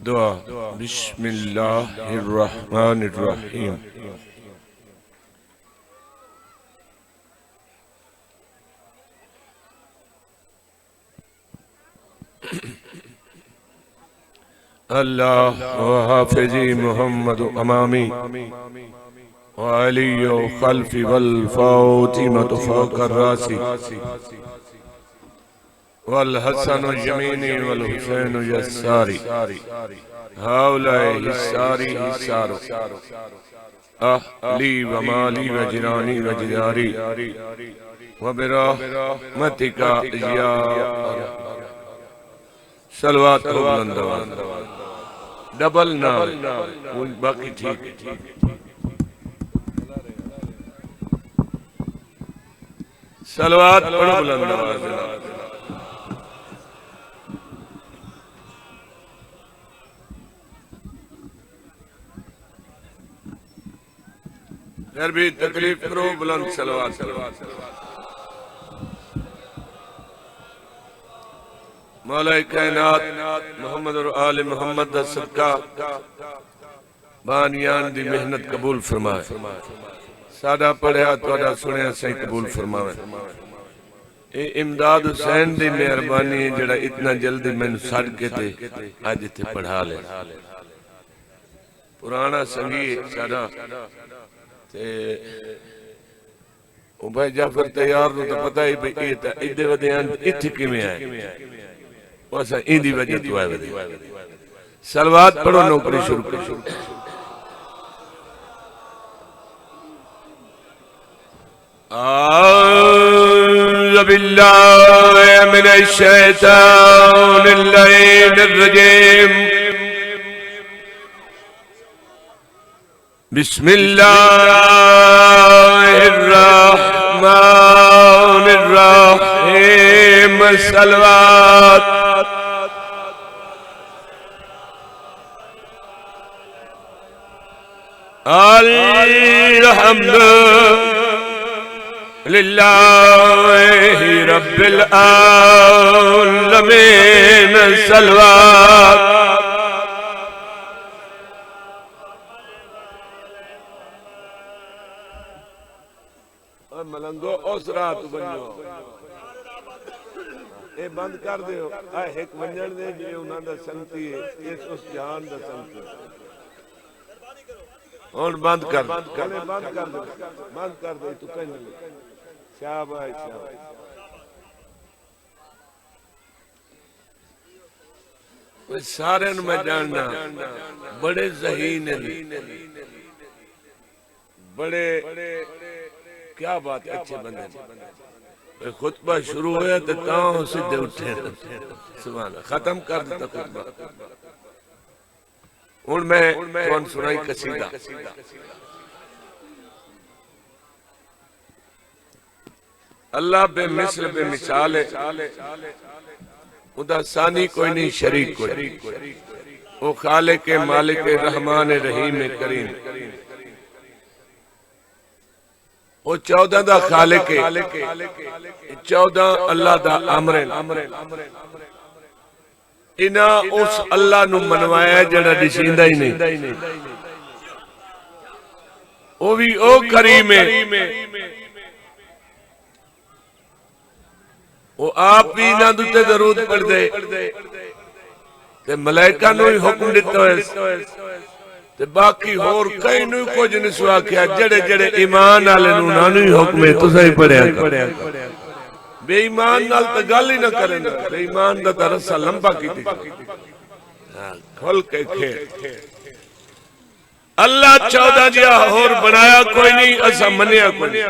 دعا بسم اللہ الرحمن الرحیم اللہ و حافظی محمد امامی وعلی و خلفی والفاطمة فوق الراسی والحسن جمینی والحسین یساری ہاؤلائے حساری حسارو اہلی و مالی و جرانی و جداری و برحمتک یا صلوات و بلندوان ڈبل نہ باقی ٹھیک صلوات پڑھو بلندوان پھر بھی تکلیف کرو بلند صلوات مولا کائنات محمد اور آل محمد دا صدقہ بانیان دی محنت قبول فرمائے سادہ پڑھیا توڑا سنیا صحیح قبول فرمائے اے امداد حسین دی مہربانی جڑا اتنا جلدی میں سڑ کے تے آج تے پڑھا لے پرانا سنگی سادہ او بھائی جعفر تیار نو تو پتہ ہی بھئی ایتا ایدے ودیان اتھکی میں آئے واسا ایدی وجہ تو آئے ودی سلوات پڑھو نوکری شروع کرو اعوذ باللہ من الشیطان اللعین الرجیم بسم اللہ الرحمن الرحیم صلوات الحمد للہ رب العالمین صلوات ملنگو اس رات بنیو اے بند کر دیو آئے ایک منجن دے جی انہاں دا سنگتی ہے اس جہان دا سنگتی ہے اور بند کر دے بند کر دے تو کہیں نہیں شاباش شاباش سارے میں جاننا بڑے ذہین ہیں بڑے کیا بات اچھے بندے ہیں خطبہ شروع ہویا تو تاں سدھے اٹھے سبحان اللہ ختم کر دیتا خطبہ ان میں کون سنائی قصیدہ اللہ بے مثل بے مثال ہے خدا ثانی کوئی نہیں شریک کوئی وہ خالق مالک رحمان رحیم کریم وہ 14 دا خالق ہے 14 اللہ دا امرن انہا اس اللہ نو منوایا جڑا ڈسیندہ ہی نہیں وہ بھی او کریم ہے وہ آپ بھی نہ دوتے درود پڑھ دے تے ملائکہ نو ہی حکم دیتا ہے تے باقی ہور کئی نو کچھ نسوا کیا جڑے جڑے ایمان آلے نو نانو ہی حکم ہے تو صحیح پڑھیا کر بے ایمان نال تا گل ہی نہ کریں بے ایمان دا رسا لمبا کی تھی کھل کے کھیر اللہ 14 جیا اور بنایا کوئی نہیں ایسا منیا کوئی نہیں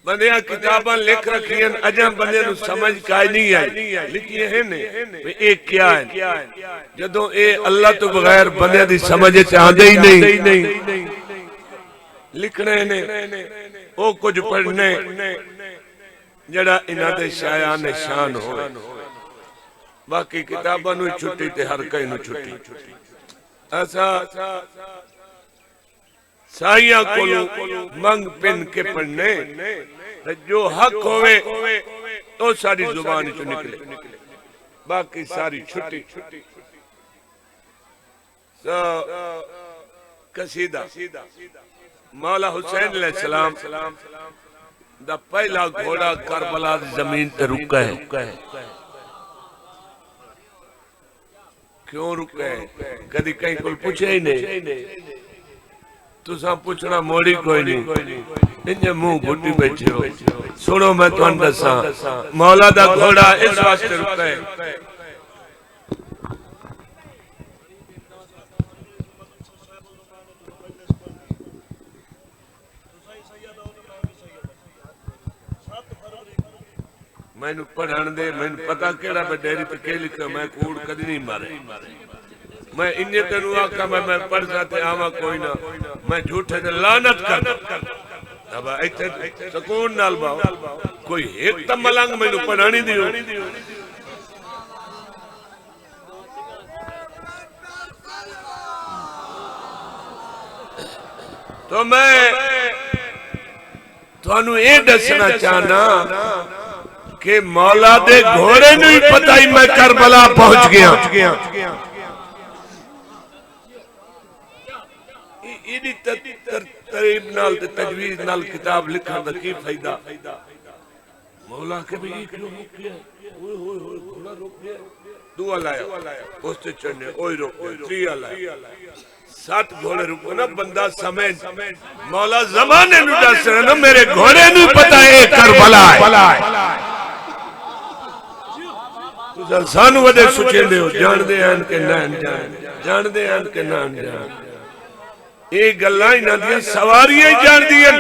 بندیاں کتاباں لکھ رکھی ہیں اجاں بندے نو سمجھ کائی نہیں آئی لکھی ہیں ایک کیا ہے جدوں اے اللہ تو بغیر بندے دی سمجھے چاہدے ہی نہیں لکھنے نے او کچھ پڑھنے جڑا انہاں دے شایان شان ہوئے باقی کتاباں نو چھٹی تے ہر کئی نو چھٹی ایسا سائیاں کولو منگ پن کے پڑھنے جو حق ہوئے تو ساری زبان چو نکلے باقی ساری چھٹی قصیدہ مولا حسین علیہ السلام دا پہلا گھوڑا کربلا زمین تے رکا ہے کیوں رکا ہے کدی کہیں کوئی پوچھے ہی نہیں تو ساں پوچھنا موڑی کوئی نہیں انجھے منہ گھٹی بیٹھے ہو سنو میں تو اندساں مولا دا گھوڑا اس واسطے رکا ہے میں نے پڑھان دے میں نے پتا کیڑا میں ڈیری پہ کے لکھا میں کوڑ کدی نہیں مارے میں انجھے تنو آقا میں پڑھ ساتے آما کوئی نہ میں جھوٹے دے لانت کر اب ایتے سکون نال باؤ کوئی ایک تم ملنگ میں نے پڑھانی دیو تو میں تو انو اے دسنا چاہنا کہ مولا دے گھوڑے نہیں پتہ ہی میں کربلا پہنچ گیا ایڈی ترتیب نال تجویز نال کتاب لکھا دا کی فائدہ مولا کے بھی ایک لوگ روک گیا ہوئے گھوڑا روک گیا دعا لایا اس تے چڑھنے اوئی روک گیا تریا لایا 7 گھوڑے رکو نا بندہ سمجھ مولا زمانے نو دس رہا نا میرے گھوڑے نہیں پتہ ہے کربلا ہے سانو وڈے سچیں دے ہو جان دے آن کے نان جان دے آن کے نان جان ایک گلہ ہی نہ دیا سواریاں جان دیا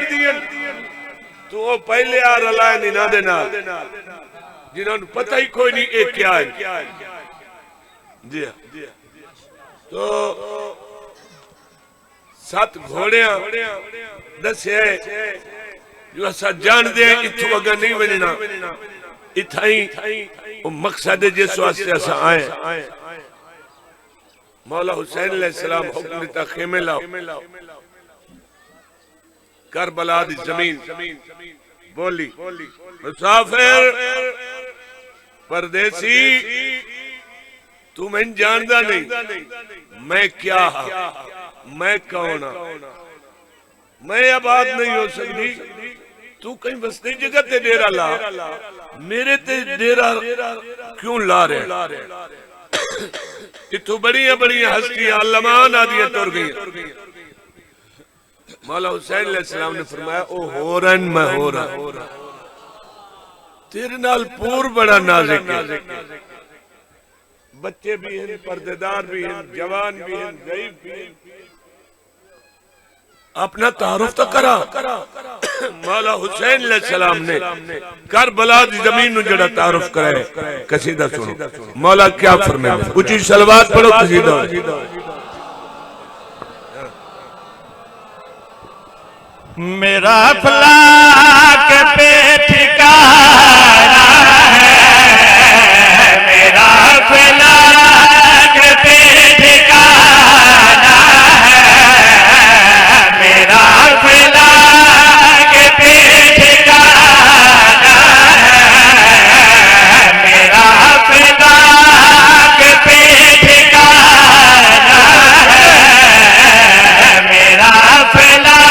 تو وہ پہلے آ رہا ہے نہ دے نال جنہوں نے پتہ ہی کوئی نہیں ایک کیا ہے جی تو 7 گھوڑیاں دس ہے جو ایسا جان دے اتھو اگر نہیں بننا اتھائی وہ مقصد جس واسطے ایسا آئے مولا حسین علیہ السلام حکم دیتا خیمے لاؤ کربلا دی زمین بولی مسافر پردیسی تو میں جاندہ نہیں میں کیا ہاں میں کون ہاں میں آباد نہیں ہو سکتی تو کہیں بستی جگہ تے ڈیرہ لا میرے تے ڈیرہ کیوں لا رہے اتو بڑیاں ہستیاں علمان آدیاں تور گئی مولا حسین علیہ السلام نے فرمایا او ہو رہن میں ہو رہا تیرے نال پور بڑا نازک ہے بچے بھی ہیں پردیدار بھی ہیں جوان بھی ہیں ضعیف بھی ہیں اپنا تعارف تو کرا مولا حسین علیہ السلام نے کربلا دی زمین نو جڑا تعارف کرائے قصیدہ سنو مولا کیا فرمائے اچھی صلوات پڑھو قصیدہ میرا فلاک پہ ٹھکانا ہے میرا فلاک پہ ٹھکانا ہے میرا فلاک پہ ٹھکانا ہے میرا فلاک پہ ٹھکانا ہے میرا فلاک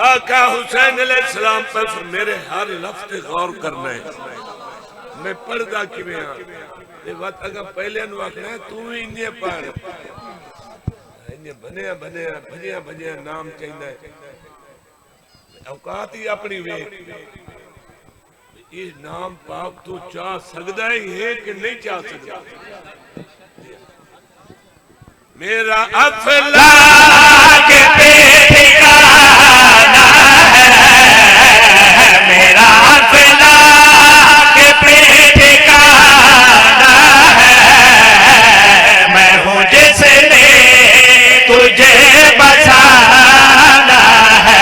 آقا حسین علیہ السلام پر میرے ہر لفظ غور کرنا ہے میں پردہ کی میں یہ بات اگر پہلے انو آکھنا ہے تو ہی انہیں پڑھ انہیں بھنیا نام چاہیے ہے اوقات ہی اپنی ویک یہ نام پاک تو چاہ سکتا ہے کہ نہیں چاہ سکتا میرا افلا کے پہ ٹھکانا ہے میرا افلا کے پہ ٹھکانا ہے میں ہوں جس نے تجھے بسانا ہے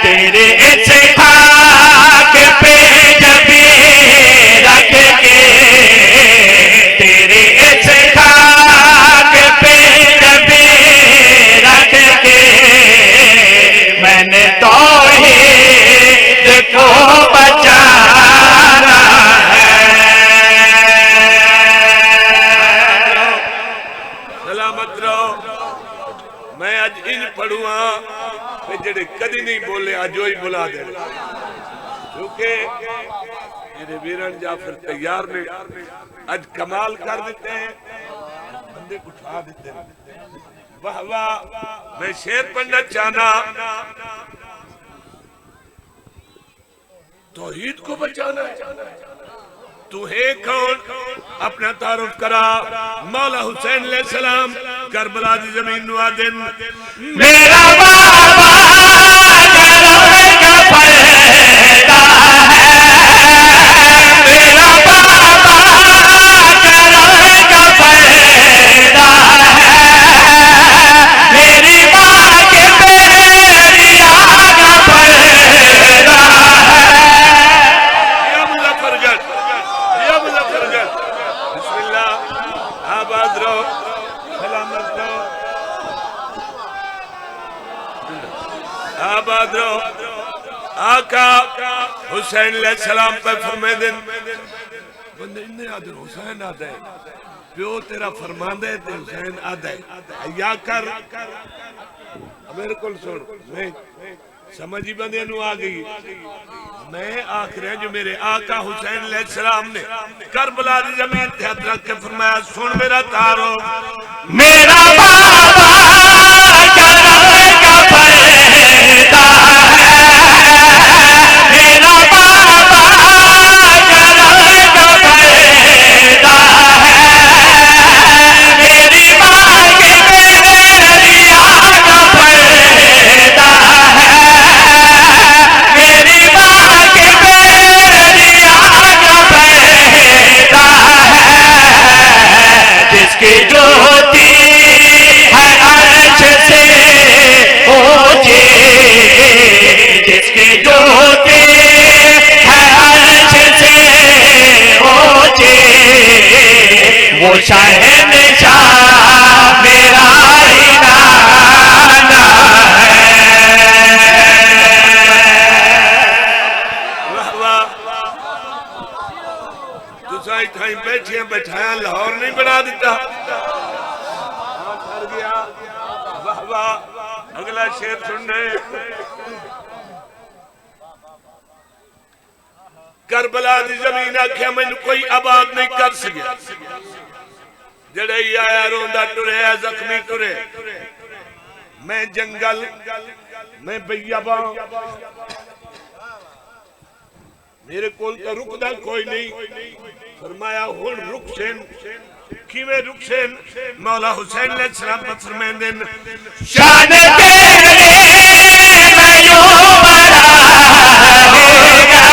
تیرے اس خاک پہ جبھی رکھ کے تیرے اس خاک پہ جبھی رکھ کے میں نے توحید کو بچانا ہے سلامت رہو میں آج ان پڑھوا جڑے کدی نہیں بولے آج وہی بلا دے کیونکہ میرے ویرن جعفر تیار نے آج کمال کر دیتے ہیں بندے کو اٹھا دیتے ہیں واہ واہ میں شعر پڑھنا چاہنا توحید کو بچانا ہے تو ہے کون اپنا تعارف کرا مولا حسین علیہ السلام کربلا دی زمین نوادن میرا بابا کرم کا پیدا ہے میرا بابا کرم کا پیدا ہے میری ماں کے پیریا کا پیدا ہے یا مظفرگڑھ بسم اللہ آباد رہو سلامت رہو آباد رہو آقا حسین علیہ السلام پہ فرمائے دن بندے انہیں آدھر حسین آدھے پیو تیرا فرمان دے تے حسین آدھے یا کر میرے کل سن میں سمجھی بندے نو آگئی میں آخر ہیں جو میرے آقا حسین علیہ السلام نے کربلا دی زمین تے ہاتھ رکھ کے فرمایا سن میرا تارو میرا بابا کرم کا پیدا ہے میرا بابا کرم کا پیدا ہے میری ماں کے پیریا کا پیدا ہے میری ماں کے پیریا کا پیدا ہے جس کی جوتی ہے عرش سے اونچی جس کی جوتی ہے عرش سے اونچی وہ شہنشاہ میرا ہی نانا ہے واہ واہ تو سائی تھائیں بیٹھیاں بیٹھایاں لاہور نہیں بنا دیتا کر گیا واہ واہ اگلا شعر سننے کربلا دی زمین آکھیا میں کوئی آباد نہیں کر سکیا جڑے ہی آیا روندہ ٹرے ہے زخمی ٹرے میں جنگل میں بیاباں میرے کول تو رکدا کوئی نہیں فرمایا ہن رکشن کیویں رکشن مولا حسین علیہ السلام پر فرمائیں دن شان تیرے میں یوں بڑا ہوگا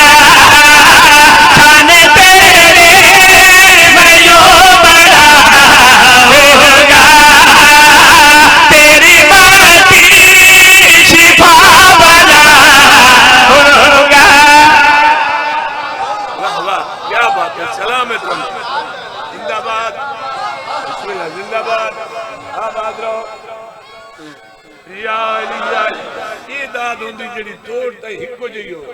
شان تیرے میں یوں بڑا ہوگا تیری ماں کی شفا بنا ہوگا واہ واہ کیا بات ہے سلامت زندہ باد بسم اللہ زندہ باد آباد رہو یا علی یا علی یہ داد ہوندی جڑی توڑ تے ہکو جئی ہو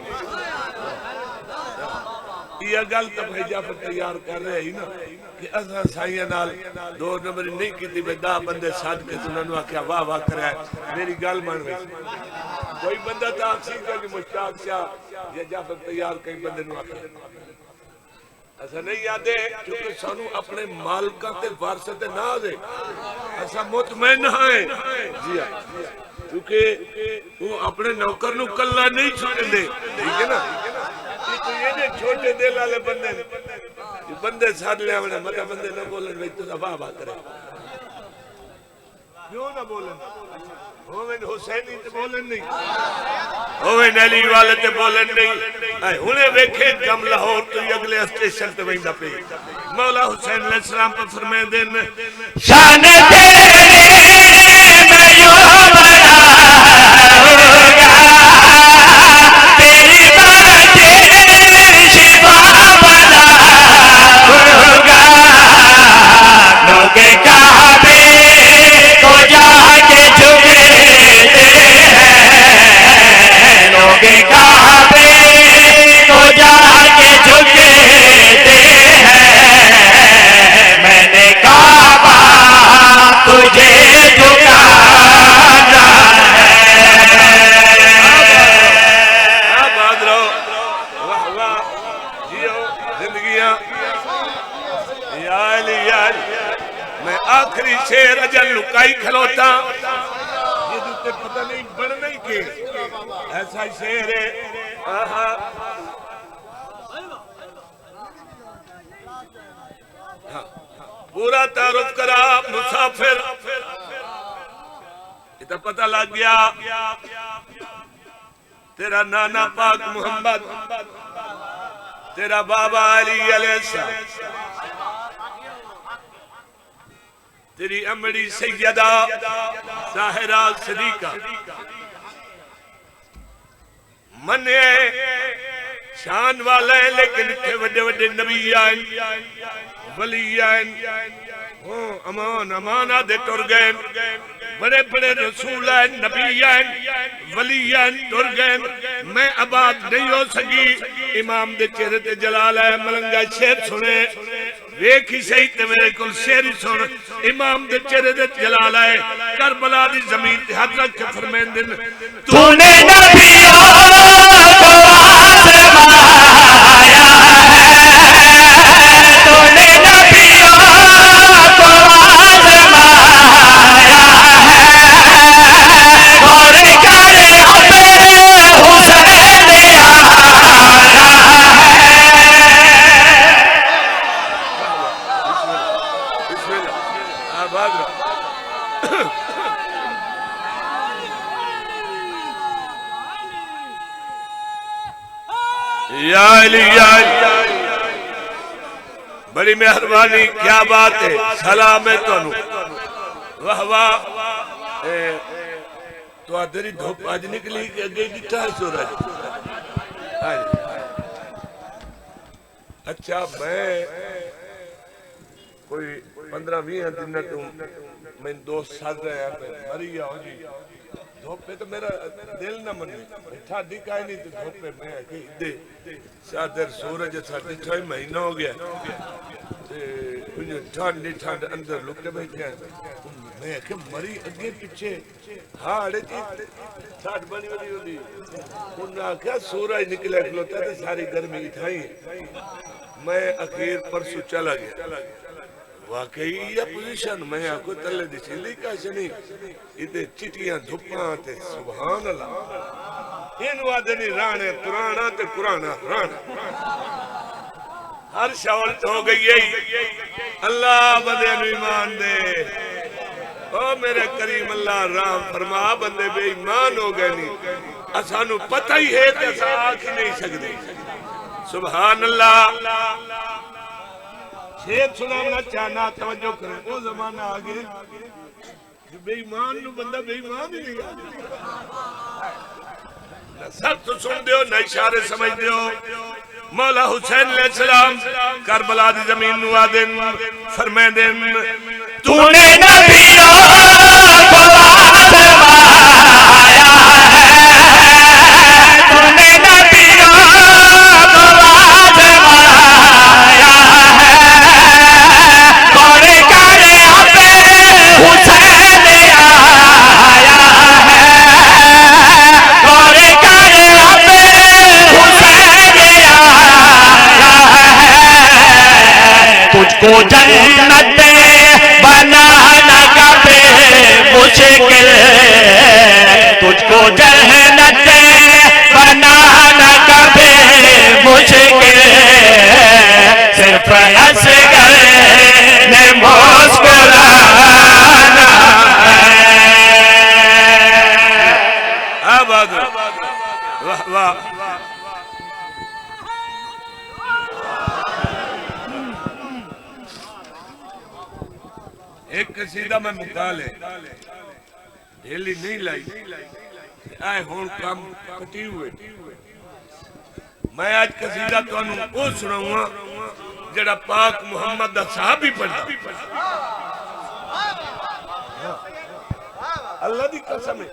یہ گل تو بھائی جعفر تیار کر رہے ہی نا کہ اساں سائیاں نال دو نمبر نہیں کیتی بے 10 بندے ساتھ کے انہاں نو آکھیا واہ واہ کرے میری گل مان وے کوئی بندہ تا اکسین کہ مشتاق شاہ یا جعفر تیار کئی بندے نو آکھیا ایسا نہیں یادے کیونکہ سانو اپنے مالکہ تے وارثہ تے نہ دے ایسا مطمئن ہیں جی ہاں کیونکہ وہ اپنے نوکر نو کلہ نہیں چھوڑے دے ٹھیک ہے نا یہ جو چھوٹے دل والے بندے بندے ساتھ لے آونے مطلب بندے نہ بولن بھئی تو واہ واہ کرے کیوں نہ بولن ہوئن حسینی تے بولن نہیں ہوئن علی والے تے بولن نہیں انہیں ویکھے کم لاہور تو یہ اگلے اسٹیشن تے وہیندہ پہ مولا حسین علیہ السلام پر فرمائے دن شان تیرے میں یوں بڑا ہوگا تیری باتیں شفا بنا ہوگا لوگ کعبے کو جا کے جھکتے ہیں لوگ کعبے کو جا کے جھکتے ہیں میں نے کعبہ تجھے جھکانا ہے آباد رہو واہ واہ جیو زندگیاں یا علی یا علی میں آخری شیر اجل لکائی کھلوتا یہ دوتے پتہ نہیں بڑھ نہیں کے ایسا شیر ہے آہا پورا تعارف کرا مسافر یہ تو پتہ لگ گیا تیرا نانا پاک محمد تیرا بابا علی علیہ السلام تیری امڑی سیدہ ظاہرہ صدیقہ منے شان والے لیکن اتھے وڈے وڈے نبی آئیں ولی آئیں امان امانہ دے ٹر گئے بڑے بڑے رسول آئیں نبی آئیں ولی آئیں ٹر گئے میں آباد نہیں ہو سکی امام دے چہرے تے جلال ہے ملنگا شیر سنے ویکھی صحیح تے میرے کل شیری سن امام دے چہرے تے جلال ہے کربلا دی زمین تے ہاتھ رکھ کے فرمین دن تو نے نبیوں کو آزمایا ہے تو نے نبیوں کو آزمایا ہے اور کرے اپنے حسین آیا بسم اللہ آباد رہا یا علی یا علی بڑی مہربانی کیا بات ہے سلام ہے تو انہوں واہ واہ تو آدھری دھوپ آج نکلی کہ اگے ڈٹھا ہے سورج اچھا میں کوئی 15-20 دن تو میں دوست ساتھ رہے ہیں مری آؤ جی دھوپ پہ تو میرا دل نہ منی ٹھا ڈکائی نہیں تو دھوپ پہ میں کہ دے سادر سورج ساتھ چھوئی مہینہ ہو گیا ٹھانڈ اندر لکتے بیٹھے ہیں میں کہ مری اگے پیچھے ہاڑے جی ساٹھ بنی ہوئی ہوئی انہوں نے کہا سورج نکلے کھلوتا ہے ساری گرمی اٹھائی میں اخیر پرسو چلا گیا واقعی یہ پوزیشن میں آپ کو تلے دی چلی کا شنی ادھے چٹیاں دھپاں تے سبحان اللہ ان وادنی رانے قرآنہ تے قرآنہ رانے ہر شاولت ہو گئی ہے اللہ بندے انو ایمان دے او میرے کریم اللہ رام فرما بندے بے ایمان ہو گئے نہیں اسانو پتہ ہی ہے تے اسا آنکھ ہی نہیں سکتے سبحان اللہ شیر سنانا چاہنا توجہ کریں وہ زمانہ آگے بے ایمان نو بندہ بے ایمان ہی نہیں سب تو سن دیو نہ اشارے سمجھ دیو مولا حسین علیہ السلام کربلا دی زمین نو آدن فرمائے دن تو نے نبیوں کو آزمایا ہے تو نے نبیوں کو آزمایا ہے اور کرے اپنے حسین آیا ہے اور کرے اپنے حسین آیا ہے تجھ کو جنت بنانا کبھی مشکل تجھ کو جنت بنانا کبھی مشکل صرف اصغر نے مسکرانا ہے بات ہے، واہ واہ. ایک قصیدہ میں مکا لے ڈھیلی نہیں لائی آئے ہون کام کٹی ہوئے. میں آج قصیدہ تو انہوں کو سناؤں گا جڑا پاک محمد دا صحابی پڑھا. اللہ دی قسم ہے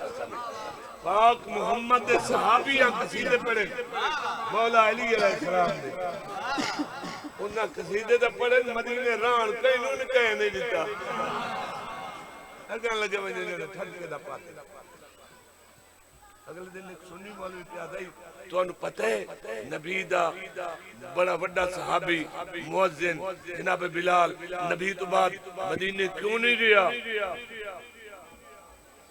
پاک محمد دے صحابی ہاں قصیدے پڑھے مولا علی علیہ السلام دے. انہاں قصیدے دا پڑھے مدینے ران کئی نوں نے کہے نہیں دیتا اگر لگے وجہ نے ٹھنڈ کے دا پاتے. اگلے دن ایک سنی مولوی پہ آدھائی تو انہوں پتہ ہے نبی دا بڑا بڑا صحابی مؤذن جناب بلال نبی تو بعد مدینے کیوں نہیں رہا.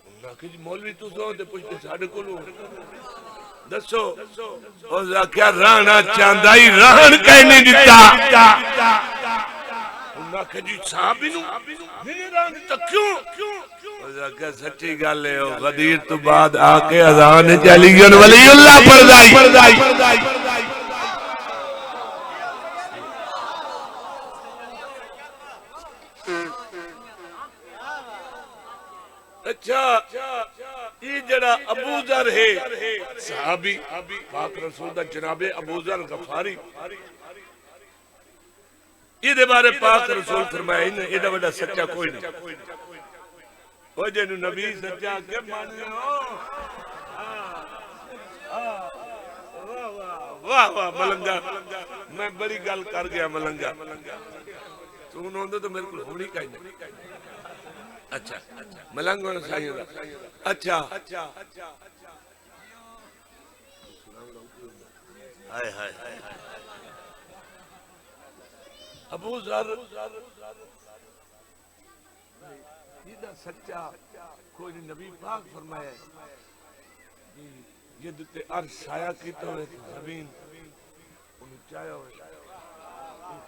انہوں کہ مولوی تو سو دے پوچھتے ساڑھے کو لوں دسو اوزا کیا رانا چاندائی رہن کہنے دیتا. انہوں کہ جی صحابی نو نہیں رہن دیتا کیوں. اوزا کیا سچی گال ہے غدیر تو بعد آکے اذان چلیگن ولی اللہ پردائی. اچھا یہ جڑا ابو ذر ہے صحابی پاک رسول دا جناب ابو ذر غفاری یہ دے بارے پاک رسول فرمائے یہ دا بڑا سچا کوئی نہیں. وہ جنو نبی سچا کے مانے ہو واہ واہ ملنگا میں بڑی گل کر گیا ملنگا تو انہوں نے تو میرے کو ہونی کہیں نہیں. اچھا ملنگوں نے سائیں دا اچھا ہائے ہائے ابو ذر یہ سچا کوئی نبی پاک فرمایا یہ دتے عرش چھایا کی تو زمین انہیں چاہیا ہوئے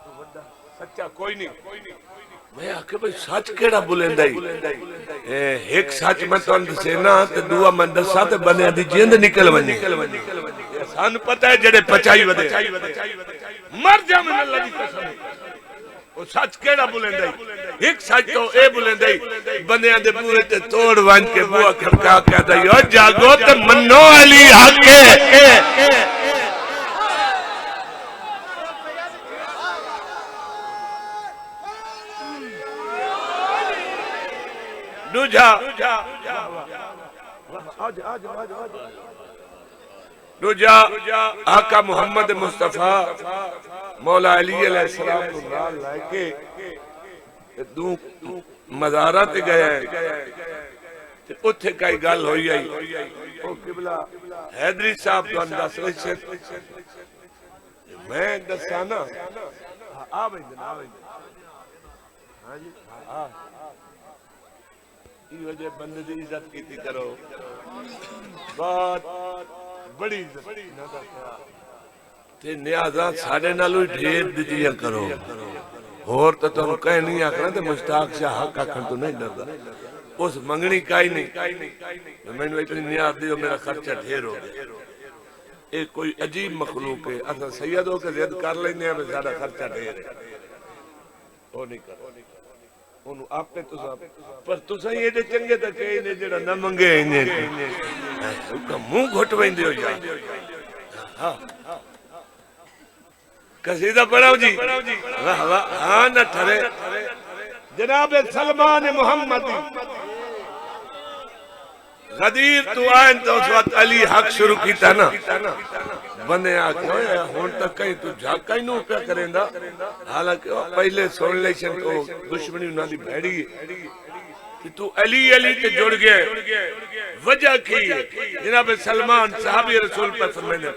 تو بڑا سچا کوئی نہیں. میں آکے بھئی سچ کیڑا بلندائی ایک سچ میں تو اندھ سینا تے دعا میں دسا تے بنے دی جیند نکل ونی سان پتہ ہے جڑے پچائی ودے مر جا من اللہ دی قسم وہ سچ کیڑا بلندائی ایک سچ تو اے بلندائی بندیاں دے پورے تے توڑ وان کے بوا کھڑکا کے آتا یو جاگو تے منو علی حق ہے. دوجا آقا محمد مصطفیٰ مولا علی علیہ السلام کو نال لائے کے دو مزارات گئے ہیں اتھے کئی گل ہوئی آئی او قبلہ حیدری صاحب تو انداز رہے میں دسانا آویں ہاں جی یہ وجہ بندے دی عزت کیتی کرو بات بڑی عزت تے نیازاں ساڑھے نالوی ڈھیر دیتیاں کرو اور تو کہیں نہیں آکھنا تے مشتاق سے حق آکھن تو نہیں ڈردا اس منگنی کائی نہیں میں نے اتنی نیاز دیو میرا خرچہ ڈھیر ہو گیا. ایک کوئی عجیب مخلوق ہے اصلا سیدوں کے زید کر لینے ہیں میں زیادہ خرچہ ڈھیر ہے وہ نہیں کر انہوں آپ پہ پر تسا یہ دے چنگے تا کہ انہیں جڑا نہ منگے انہیں کا منہ گھٹویں دیو جائیں. قصیدہ پڑھاؤ جی واہ واہ ہاں نہ ٹھرے جناب سلمان محمدی غدیر تو آئین تو اس وقت علی حق شروع کیتا نا بندے آکے ہوئے ہون تک کہیں تو جھاکا ہی نو پیا کریں دا حالانکہ پہلے سن لیشن تو دشمنی انہاں دی بھیڑی ہے کہ تو علی علی کے جڑ گئے وجہ کی جناب سلمان صحابی رسول پر فرمائنے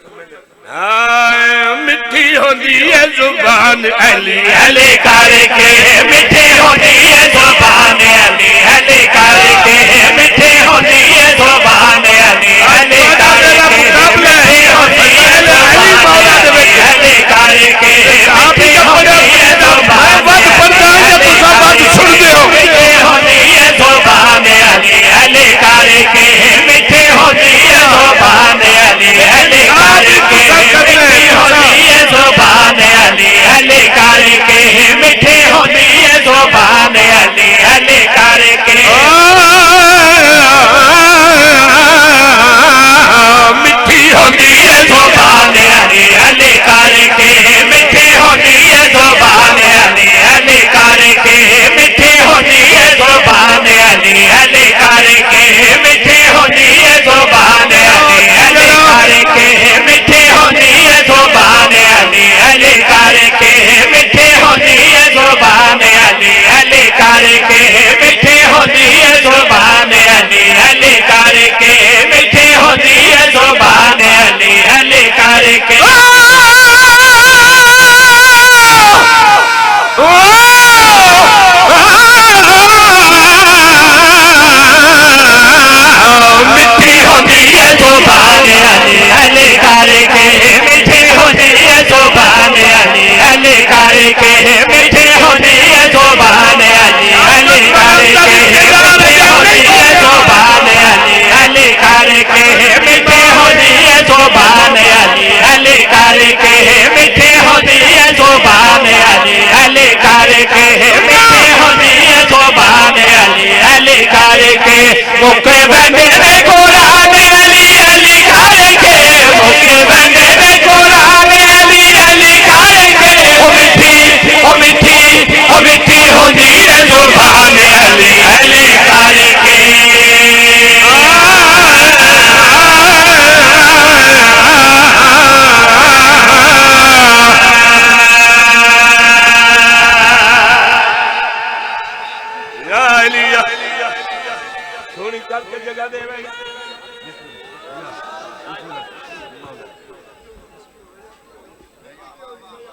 مٹھی ہوندی ہے زبان علی علی کر کے مٹھی ہوندی ہے زبان علی علی کر کے مٹھی ہوندی ہے زبان علی علی کر کے مٹھی ہوندی ہے زبان علی کر کے مٹھی ہوندی ہے زبان مٹھی ہوندی ہے زبان علی علی کر کے مٹھی ہوندی ہے زبان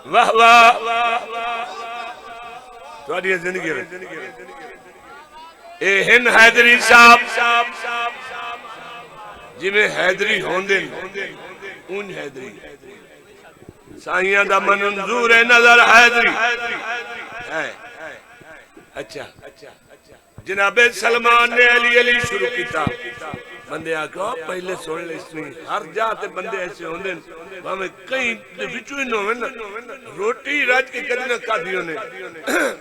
واہ واہ تھوڑی زندگی اے ہن حیدری صاحب جی میں حیدری ہوندے اون حیدری سائیاں دا منظور نظر حیدری ہے اچھا جناب سلمان نے علی شروع کیتا بندے آکھو پہلے سن لے اس میں ہر جاتے بندے ایسے ہوندے ہمیں کہیں وچوں نہ ہونا روٹی راج کے کدی نہ کھادیوں نے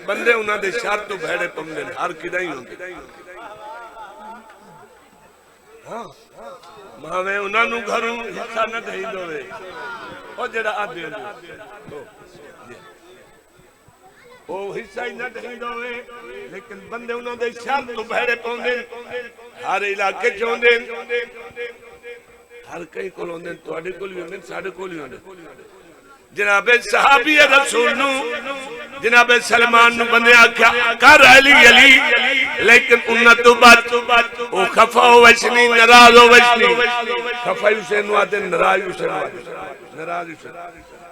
بندے انہاں دے شرط تو بھڑے پمدے ہر کدا ہی ہوندے ہاں ماویں انہاں نو گھروں حصہ نہ دیندا ہوے او جڑا آدے او حصہ ہی نہ دیندا ہوے لیکن بندے انہاں دے شرط تو بھڑے پمدے ہر علاقے چوندے ہر کئی کول ہوندے تواڈے کول وی ہوندے ساڈے کول وی ہوندے جناب صحابی رسول نو جناب سلمان نو بندے آکھیا کر علی لیکن انہاں تو بعد او خفا ہو وچنی ناراض ہو وچنی خفا حسین نو آدے ناراض حسین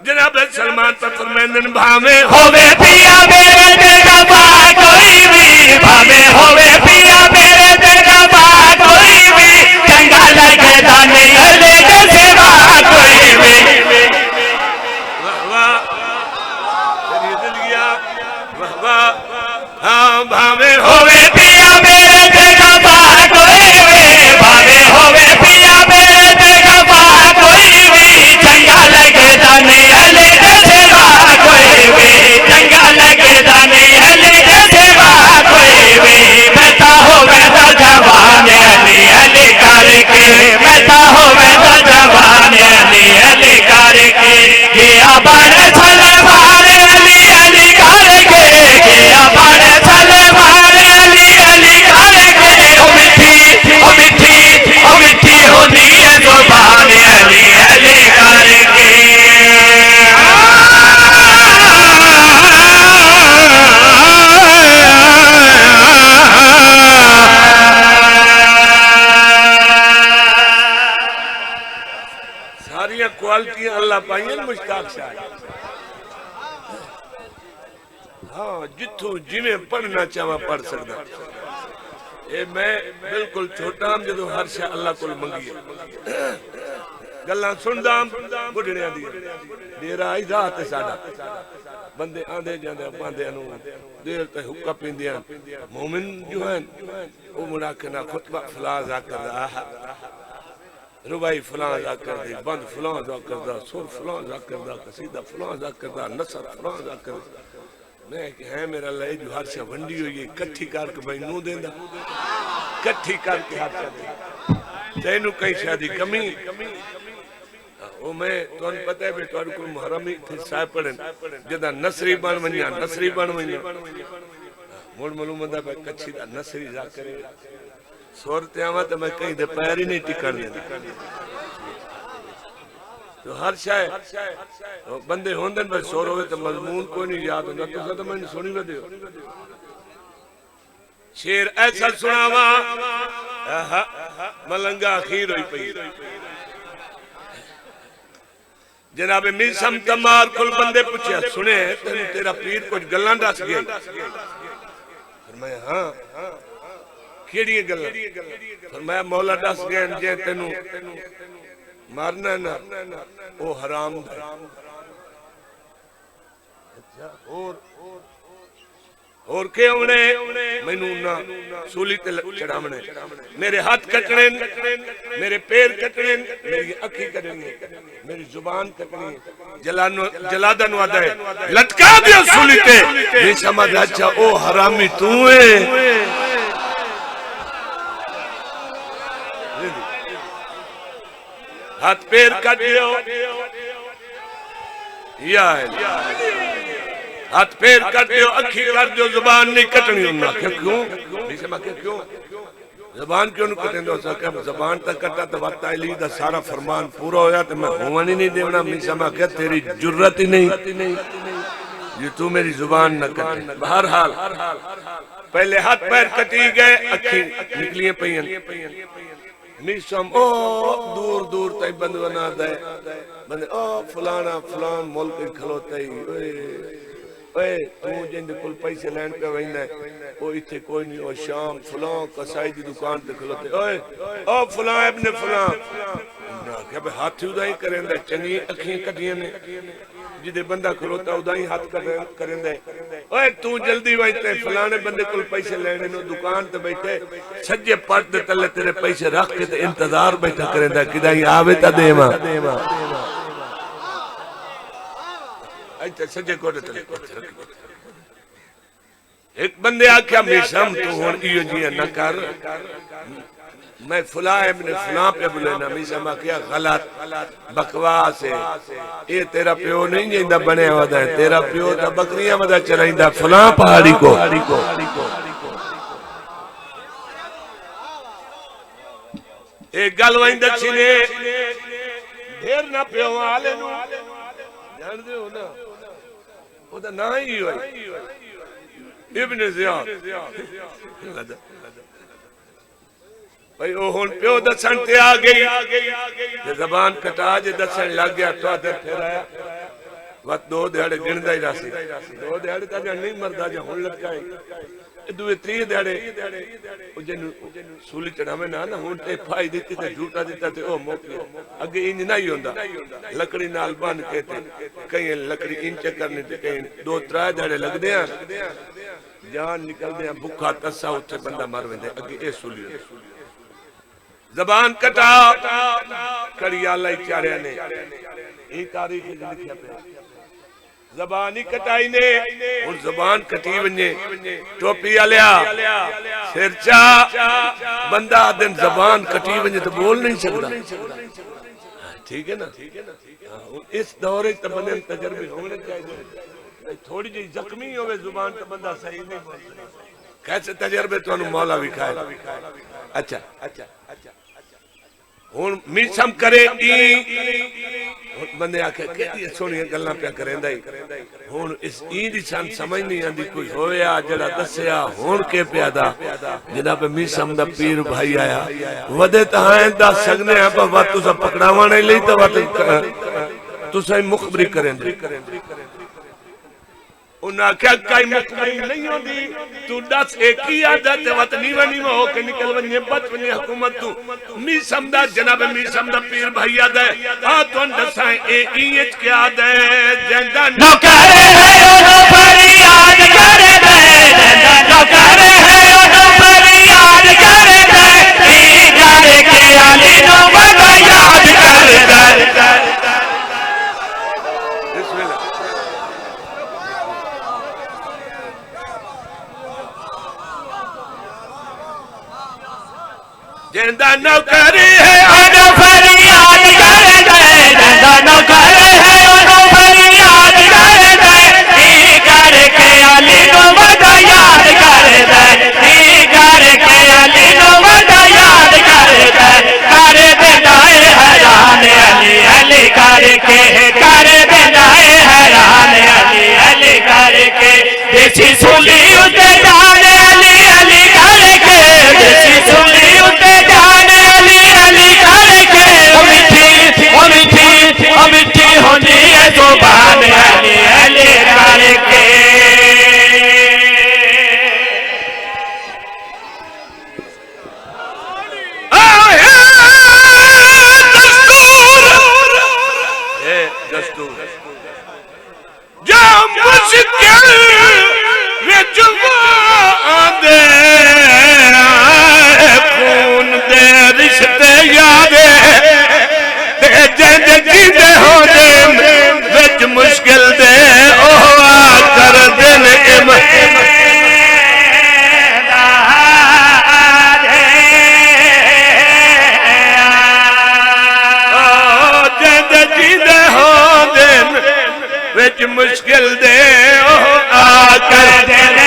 جناب سلمان پر فرمائندن بھاویں ہووے پیا میرے دل کا با کوئی بھی بھاوے ہووے پیا میرے دل کا با کوئی بھی چنگا لگے دانے علی کے سوا کوئی بھی ہاں بھاویں ہووے پیا میرے دل کا با کوئی بھی بھاوے ہووے پیا میرے دل کا با کوئی بھی چنگا لگے دانے علی کے سوا کوئی بھی چنگا لگے دانے علی کے سوا کوئی بھی بیٹا ہووے تو جوان علی کر کے بیٹا ہووے تو جوان علی کر کے کیا بڑے سلمان علی کر کے کیا بڑے سلمان علی کر کے او مٹھی ہونی ہے زبان علی کر کے ساری کوالٹیاں اللہ پائیں مشتاق شاہ ہاں جتھوں جنہیں پڑھنا چاہوا پڑھ سکتا اے میں بالکل چھوٹا ہم جدو ہر شاہ اللہ کو منگی ہے گلہ سندام بڑھنے دیا دیرہ آئی ذات ساڑا بندے آندے جاندے باندے انہوں دیر تے حقہ پیندیاں مومن جو ہیں وہ مراکنا خطبہ فلاز آکر دا ربائی فلان ذاکر دی بند فلان ذاکر دا سور فلان ذاکر دا قصیدہ فلان ذاکر دا نصر فلان ذاکر دا میں کہ ہے میرا اللہ جو ہر شاہ ونڈی ہوئی ہے کٹھی کار کے بھائی نو دیندہ کٹھی کار کے ہر شاہ دیندہ تینو کئی شادی کمی وہ میں تو ان پتہ ہے بھی تو ان کو محرمی تھی سائے پڑھن جدہ نصری بان منیا نصری بان منیا موڑ معلوم دا پہ کچھی دا نصری ذاکر صورت آمد میں کہیں دے پیری نہیں ٹکڑ دینا تو ہر شاہ بندے ہوندن پر سور ہوئے تو مضمون کوئی نہیں یاد ہوندہ تو ساتھ میں نے سنی ودے ہو شیر ایسا سناوا ملنگا اخیر ہوئی پئی جناب میسم تمار کل بندے پوچھے سنے تیرا پیر کچھ گلان ڈاس گئے فرمایا ہاں کیڑی گلان فرمایا مولا ڈاس گئے جے تینو مارنا نا او حرام اور کہ انہیں میں نونا سولی تے چڑھامنے میرے ہاتھ کٹنے میرے پیر کٹنے میری اکھی کٹنے میری زبان کٹنے جلادہ نوادہ ہے لٹکا دیا سولی تے نہیں سمجھ اچھا او حرامی تو ہے ہاتھ پیر کٹ دیو یا ہاتھ پیر کٹ دیو اکھی کٹ دیو زبان نہیں کٹنی انہا کیوں نہیں سمجھ کیوں زبان کیوں نہیں کٹیں دو سکے زبان تک کٹا تو وقت آئی دا سارا فرمان پورا ہویا تو میں ہوانی نہیں دیونا نہیں سمجھ کہ تیری جرت ہی نہیں یہ تو میری زبان نہ کٹے بہرحال پہلے ہاتھ پیر کٹی گئے اکھی نکلیے پئین میسم او دور دور تائی بند بنا دے بندے او فلانا فلان ملک کھلوتا ہی اے تو جن کل پیسے لین پہ وہینا ہے وہ اتھے کوئی نہیں، وہ شام فلان کسائی دی دکان تے کھلوتے اے او فلان ابن فلان کہ بھئی ہاتھ ادائی کریں دے چنگی اکھیں کٹیاں نے جدے بندہ کھلوتا ادائی ہاتھ کریں دے اے تو جلدی وائتے فلانے بندے کل پیسے لینے نو دکان تے بیٹھے سجے پاٹ دے تلے تیرے پیسے رکھ کے تے انتظار بیٹھا کریں دے کدائی آوے تا دیما سجے کوٹے تلے ایک بندے آکھیا میسم تو ہون ایو جیاں نہ کر میں فلاں ابن فلاں پہ بلینا میسم آکھیا غلط بکواس ہے یہ تیرا پیو نہیں جیندہ بنے ودا ہے تیرا پیو تا بکریاں ودا چلائندہ فلاں پہاڑی کو ایک گل وائندہ چھنے دھیر نہ پیو آلے نو جان دے ہو نا وہ دا نا ہی ہوئی ابن زیاد بھئی او ہون پیو دسن تے آگئی زبان کٹا جے دسن لگ گیا تو آدھر پھر آیا وقت دو دیڑے گندہ ہی راسی دو دیڑے تا جان نہیں مردہ جا ہون لگائی دوے تری دیڑے جن سولی چڑھامے نا ہون تے پھائی دیتی تے جھوٹا دیتا تے او موکلے اگے انج نہیں ہوندہ لکڑی نال بان کہتے کہیں لکڑی انچ کرنے تے کہیں دو ترائے دیڑے لگ دیا جان نکل دیا بکھا تسا اٹھے بندہ مر ویندے اگے اے سولی ہوندے زبان کٹا کڑی اللہ چارے نے یہ تاریخ لکھیا پہ زبانی کٹائی نے اور زبان کٹی ونجے ٹوپی آلیا سرچا بندہ دن زبان کٹی ونجے تو بول نہیں سکتا ٹھیک ہے نا اس دورے تا بندے تجربے ہونے چاہیے تھوڑی جی زخمی ہوئے زبان تا بندہ صحیح نہیں بول سکتا کیسے تجربے تو انہوں مولا بھی کھائے اچھا ہون میسم کرے بندے آکھے کہ سونی گلنا پیا کریں دائی ہون اس دی سان سمجھ نہیں آندی کوئی ہویا جڑا دسیا ہون کے پیادا جناب میسم دا پیر بھائی آیا ودے تہائیں دا سگنے ہیں پا وقت تو سا پکڑاوانے لئی تا وقت تو سا مخبری کریں دے انہاں کیا کئی مخبری نہیں ہوں دی تو دس ایک ہی عادت وقت نیوہ نیوہ ہو کے نکل ونجے بچ ونجے حکومت تو میسم دا جناب میسم دا پیر بھائی آدھے آتون دسائیں اے اینچ کے آدھے جندہ نو کرے ہے انہوں فریاد کرے دے جندہ نو کرے ہے انہوں فریاد کرے دے ای کرے کے علی نو بڑا یاد کر دے جندہ نوکری ہے انہوں فریاد کرے دے جندہ نوکری ہے انہوں فریاد کرے دے ای کرے کے علی نو بڑا یاد کر دے ای کرے کے علی نو بڑا یاد کر دے دائے حیران علی علی کر دے دائے حیران علی علی کر کے دیسی سولی اتے جانے علی علی کر کے دیسی سولی اتے جانے علی علی کر کے مٹھی ہونی ہے زبان علی علی کر کے مشکل دے اوہ کر دن وچ مشکل دے اوہ کر دن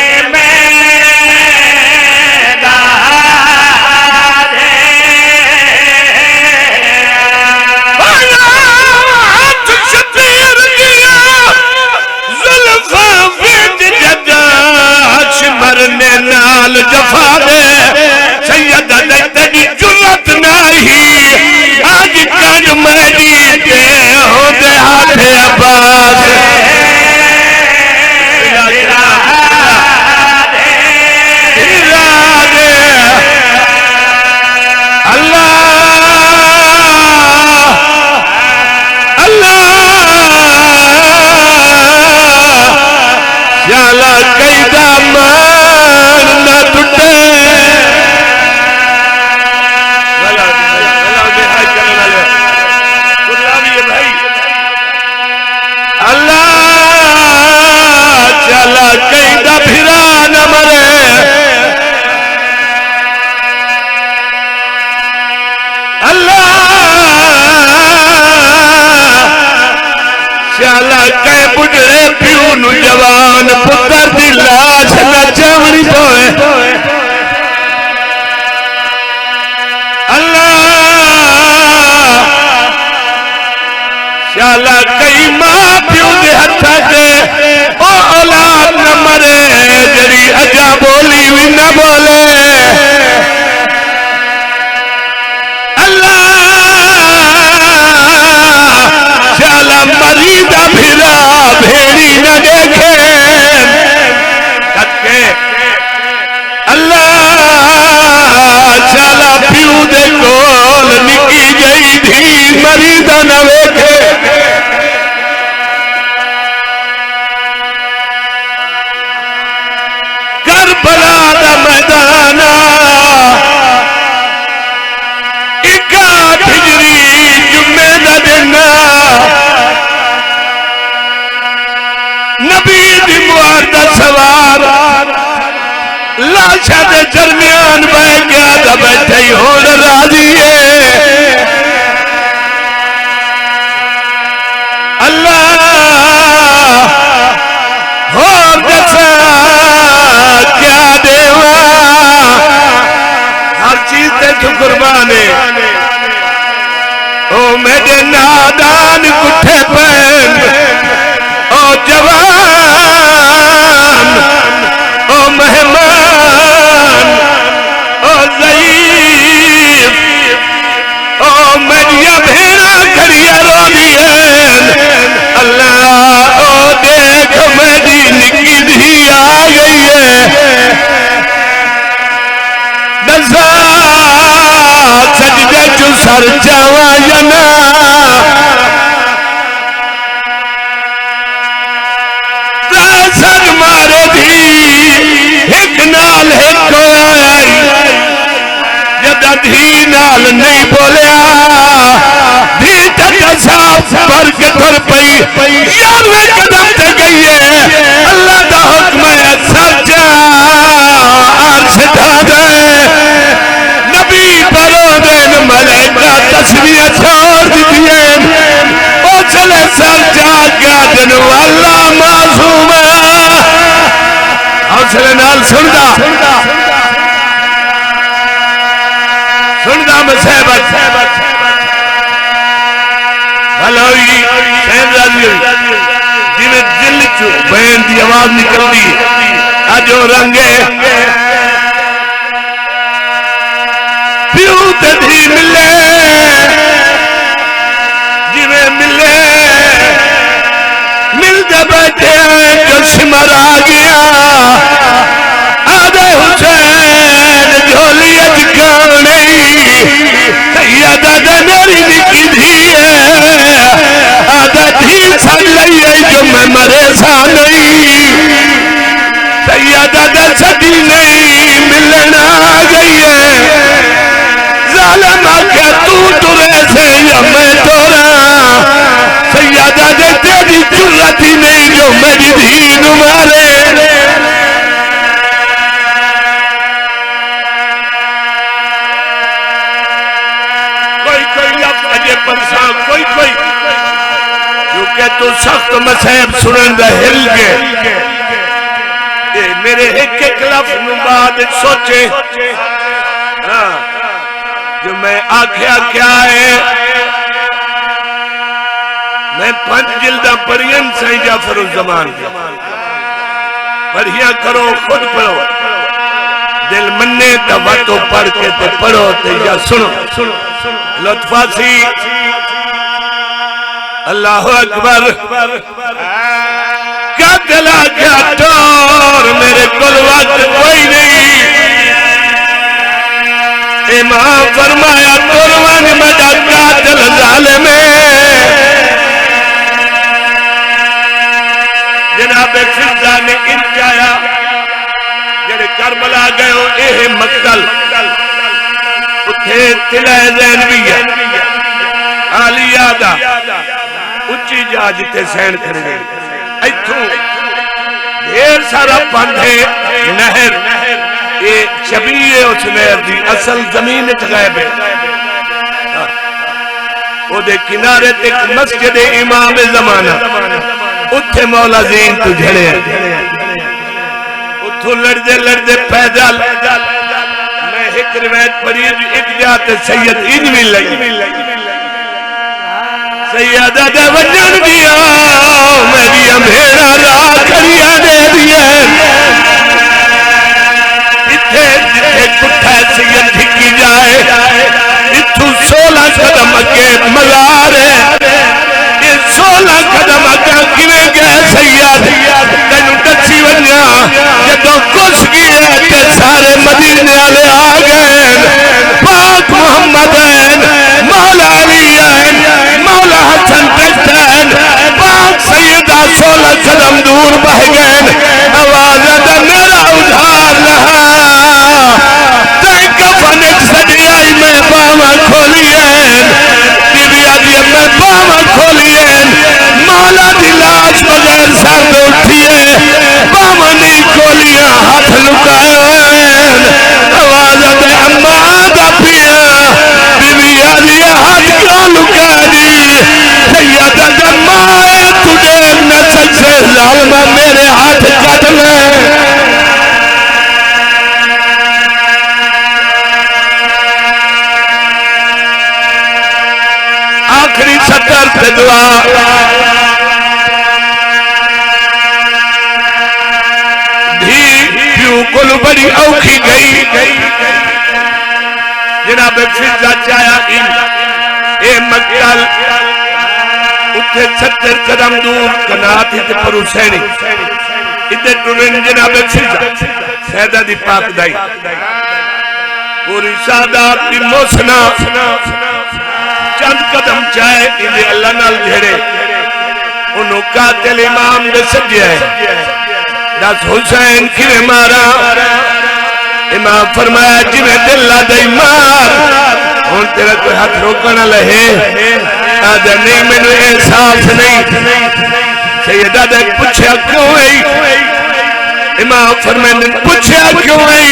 مرنے نال جفا دے سید دے تیری جرت نہیں اللہ شالا کئے بڑھڑے پیو نو جوان پتر دی لاش نہ چاونی پوے شالا کئی ماں پیو دے ہتھا دے او اولاد نہ مرے جڑی اجا بولی بھی نہ بولے اللہ شالا مریدہ بھیرا بھیڑی نہ دیکھے کتکے اللہ شالا پیو دے کول نکی گئی تھی مریدہ نہ ویکھے کربلا دا میدانا اکاٹھ ہجری جمعہ دا دینا نبی دی موارد سوار لاشا دے درمیان بہ گیا دا بیٹھے ہی ہون راضی ہے اللہ ہور جسا کیا دیوا ہر چیز تے تو قربانے او میرے نادان کٹھے پہن او جوان او مہمان او ضعیف او میریا بھیڑا کھڑیا رو دین اللہ او دیکھ میری نکی دھی آ گئی ہے دسا سجدے چو سر جاوا یا نا سر مارے بھی ایک نال ایک آئی جدہ دھی نال نہیں بولیا دھی جدہ صاف پر کے تر پئی یاروے قدم تے گئی ہے اللہ دا حکم ہے سر جا عرش ڈھا گئے نبی پرو دین ملائکہ تسبیح چھوڑ دیئے او چلے سر جا گیا دن والا معصوم حوصلے نال سندا مسیبت بھلوئی سین راضی ہوئی جی میں دل چو بین دی آواز نکل دی آجو رنگے پیو تدھی ملے جی میں ملے مل دے بیٹھے جو سمر آ گیا آدھے حسین جھولی اجکانی سیدہ دے میری نکی دھی ہے آدھا دھی سن لئیے جو میں مرے سا نہیں سیدہ دے صدی نہیں ملنا گئی ہے ظالم آکے تو ترے سے یا میں تورا سیدہ دے تیری جرتی نہیں جو میری دھی نمارے کیونکہ تو سخت مسائب سنن دا ہل گئے میرے ایک ایک لفظ نباد سوچے جو میں آکھیا کیا ہے میں 5 جلدہ پڑھین سائیں جعفر الزمان پڑھیا کرو خود پڑھو دل مننے دواتو پڑھ کے تے پڑھو تے یا سنو لطفہ سی اللہ اکبر کیا دلا کیا ٹور میرے کل وقت کوئی نہیں امام فرمایا قربان مجا قاتل ظالم جناب فضا نے انجایا جڑے کربلا گئے ہو اے مقتل اتھے تلہ زین بھی ہے آلیہ دا اچھی جا جتے سین کھڑے گئے ایتھوں دیر سارا پندھے نہر یہ شبیہ اس نہر دی اصل زمین اٹھ غائب ہے او دے کنارے تے مسجد امام زمانہ اتھے مولا زین تو جھڑے اتھو لڑدے پیدل میں ایک روایت پڑھی ایک جات سید انوی لگی سیدہ دے وجن دیا میری امبیڑا لا کھڑیا دے دیا اتھے جتھے کٹھا سید ٹھکی جائے اتھو 16 قدم اگے مزار ہے یہ 16 قدم اگے کیویں گئے سید تینوں دسی ونیا جدوں کچھ گئے تے سارے مدینے والے آ گئے پاک محمد مولا علی مولا حسن پشتین پاک سیدہ 16 قدم دور بہ گئے آواز دا میرا ادھار رہا تے کفن سجی آئی میں باواں کھولین بی بی آدھی میں باواں کھولین مولا دی لاش بغیر سر دے اٹھیے باواں نہیں کھولیاں ہاتھ لکائیں آواز دے اماں دا پیا بی بی آدھی ہاتھ کیوں لکا دی سیدہ دا ماں تجھے نسل سے ظالمہ میرے ہاتھ کٹ لے آخری سطر پہ دعا بھی پیو کل بڑی اوکھی گئی جناب فضا چایا اے مقتل اتھے 70 قدم دور کنات ہی تے پر حسینی اتھے ٹرین جناب فضا سیدہ دی پاک دائی پوری سادات دی موسنا چند قدم چاہے انہیں اللہ نال جھڑے انہوں قاتل امام دے سجے ہے دس حسین کیویں مارا امام فرمایا جی میں دل لا دئی مار ہن تیرا کوئی ہاتھ روکنا لہے آجا نہیں میں نے احساس نہیں سیدہ دے پوچھا کیوں ہے امام فرمائے پوچھا کیوں ہے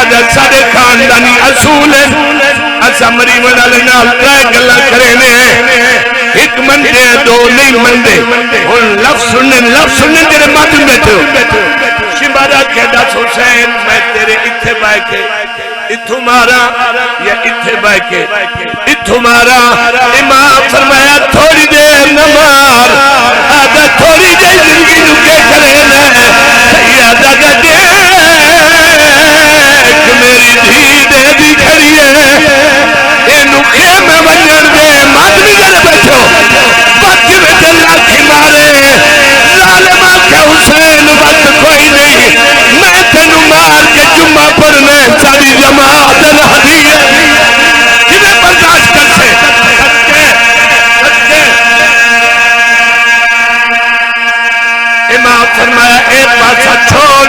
آجا سارے خاندانی اصول ہے اسا مری وڈا نال ترے گلاں کرینے ایک مندے دو نہیں مندے ہن لفظ سنن تیرے مات بیٹھو شمارا کہدا حسین میں تیرے اتھے بائے کے اتھو مارا یا اتھے بائے کے اتھو مارا امام فرمایا تھوڑی دیر نمار آدھا تھوڑی دیر زندگی نکے کرینے سیادہ کا دیکھ میری دھی دے دی کھڑی ہے اینو خیمہ ونجن دے مادمی جل بیٹھو وقت میں دلہ کی مارے ظالمہ کے حسین وقت کوئی نہیں میں تینو مار کے جمعہ پڑھنے ساری جماعت نہدی ہے کیویں برداشت کر سے امام فرمایا ایک پاسا چھوڑ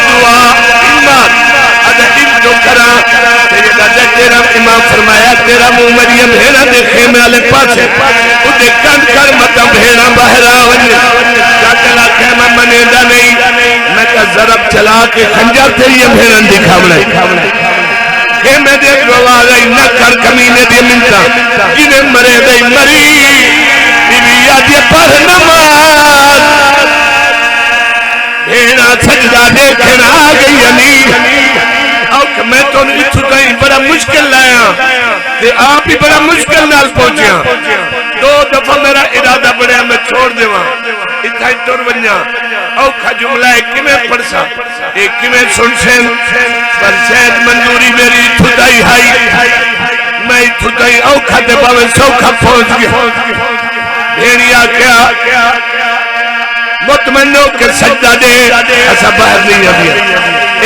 دعا ایمان اگر ان تو کرا تیرا امام فرمایا تیرا منہ مریم بھیڑا دے خیمے والے پاسے اُتے کند کر مطلب بھیڑا باہر آونے چاکلا خیمہ منیدہ نہیں میں کہا ضرب چلا کے خنجر تیری بھیڑا دکھاونے خیمے دے گوا گئی نہ کر کمینے دے منتا جنہیں مرے دے مری بی بی یادی پر نماز بھیڑا سجدہ دیکھنا آگئی علی اوک میں تو اتھو کہیں بڑا مشکل لایا تے آپ ہی بڑا مشکل نال پہنچیا 2 دفعہ میرا ارادہ بڑھیا میں چھوڑ دیواں اتھا ہی ٹور ونیا اوکھا جملہ ایک میں پڑھسا ایک میں سن سین پر سید منظوری میری اتھو دائی ہائی میں اتھو دائی اوکھا دے باویں سوکھا پہنچ گیا بھیڑیا کیا مطمئنو کے سجدہ دے ایسا باہر نہیں ابھی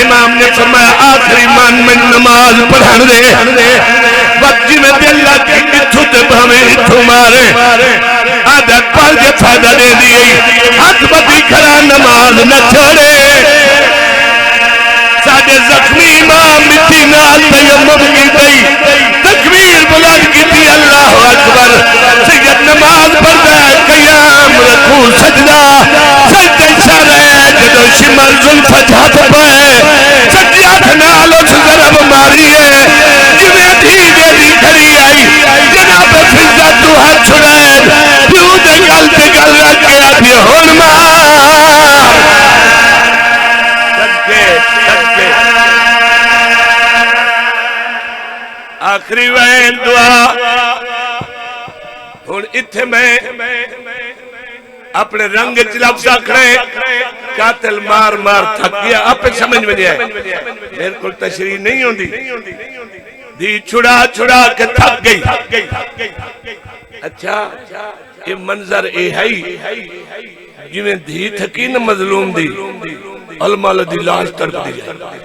امام نے فرمایا آخری مان میں نماز پڑھن دے وقت جی میں دل لگی اتھو دے بھامیں اتھو مارے عادت پال کے فائدہ دے دیئی ہاتھ بدی کھڑا نماز نہ چھوڑے ساڑھے زخمی امام مٹی نال تیمم کی گئی تکبیر بلند کی تھی اللہ اکبر سید نماز پڑھتا ہے قیام رکھو سجدہ سجدہ سارے جدو شمال ظلفت ہاتھ پائے سجدہ نال اس ضرب ماری ہے جویں دھی دے دی اتھے میں اپنے رنگ لفظ کھڑے قاتل مار مار تھک گیا آپ سمجھ میں آئے میرے کو تشریح نہیں ہوندی دی چھڑا چھڑا کے تھک گئی اچھا یہ منظر اے ہے جی میں دھی تھکی نہ مظلوم دی علماء دی لاش تڑپ دی جائے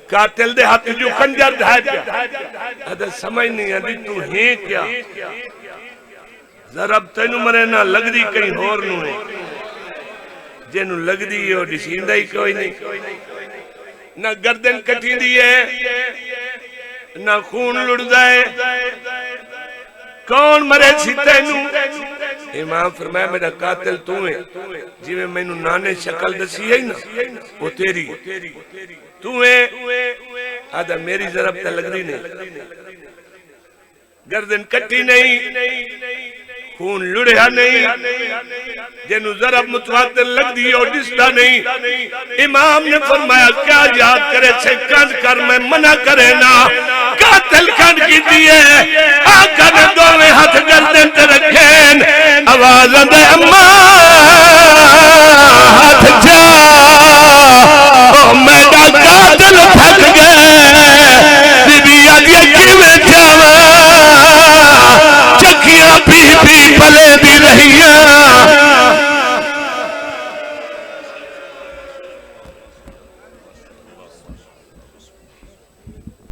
قاتل دے ہاتھ جو خنجر دھائے پیا ادھا سمجھ نہیں آدھی تو ہیں کیا ضرب تینو مرے نہ لگ دی کہیں اور نو ہے جنو لگ دی ہے ڈسیندہ ہی کوئی نہیں نہ گردن کٹی دی ہے نہ خون لڑ دائے کون مرے سی تینو امام فرمایا میرا قاتل تو ہے جی میں میں نانے شکل دسی ہے نا وہ تیری تو ہے آدھا میری ضرب تا لگ دی نہیں گردن کٹی نہیں خون لڑیا نہیں جنو ضرب متواتر لگ دی اور ڈستا نہیں امام نے فرمایا کیا یاد کرے سے کند کر میں منع کرے نا قاتل کند کی دیئے آقا نے دوویں ہاتھ گردن تے رکھیں آواز دے اماں